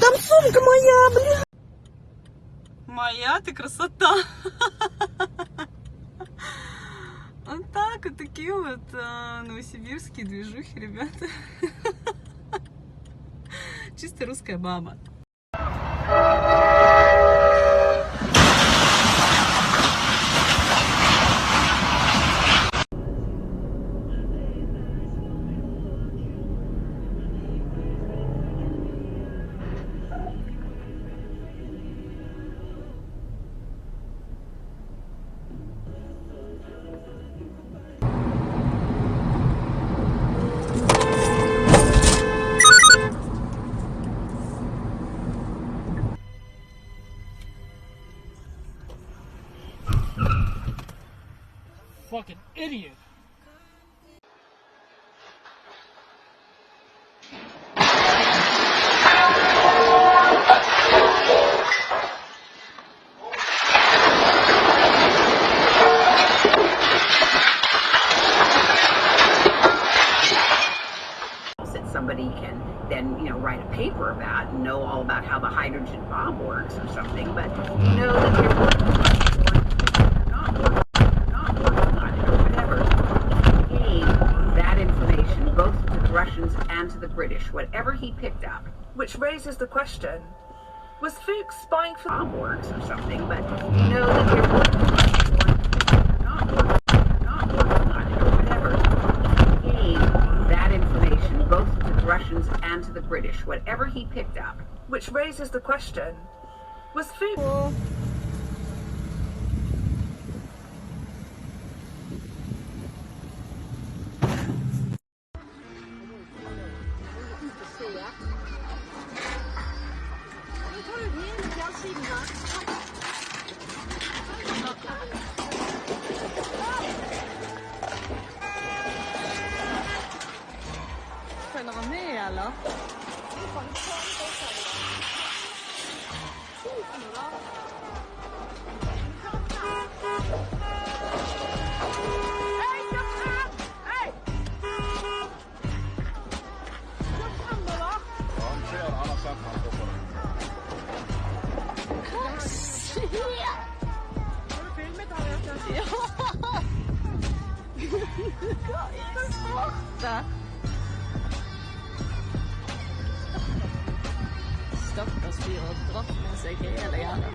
Там сумка моя, блин! Моя ты красота! Вот так, вот такие вот новосибирские движухи, ребята. Чисто русская баба. Fucking idiot. That somebody can then, write a paper about and know all about how the hydrogen bomb works or something, but know that they're working on it or whatever. He gave that information both to the Russians and to the British, whatever he picked up. Which raises the question, was Fuchs spying for Bomb works or something, but know that they're working on it or whatever. He gave that information both to the Russians and to the British, whatever he picked up. Which raises the question, was Fuchs... Följer han med eller? Stakkars fyr har dratt med seg hele jævla.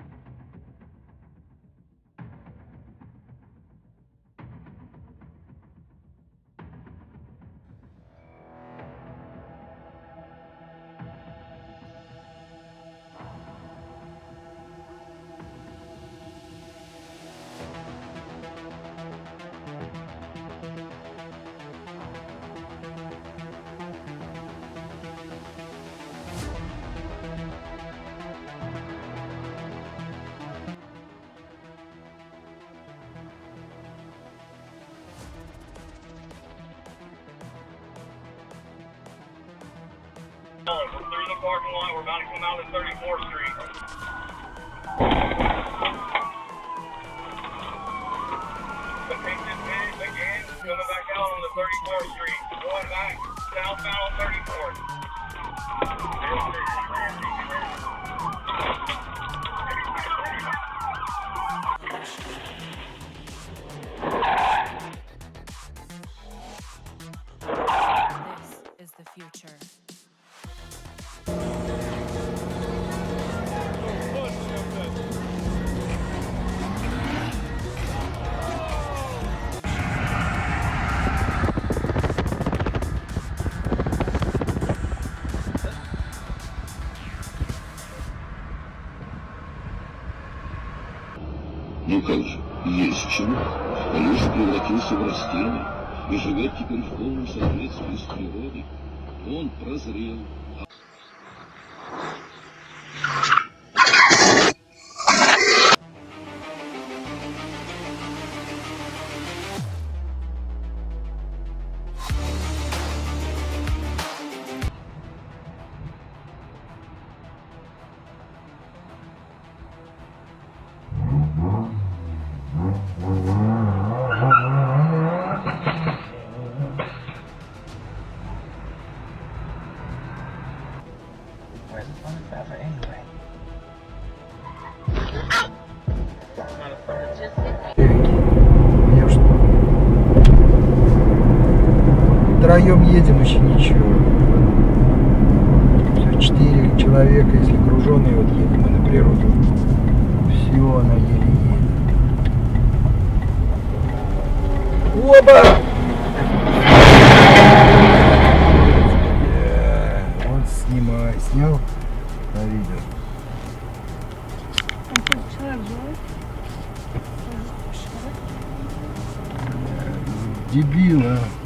We're through the parking lot. We're about to come out of 34th Street. The pink is in again. Coming back out on the 34th Street. Going back southbound on 34th. This is the future. Ну как же, есть чему. Лес превратился в растение и живет теперь в полном соответствии с природой. Он прозрел. втроем едем, еще ничего. Все, 4 человека, если груженые, вот едем мы на природу. Все, она еле едет. Оба! Вот снимай. Снял на видео. Дебил, а.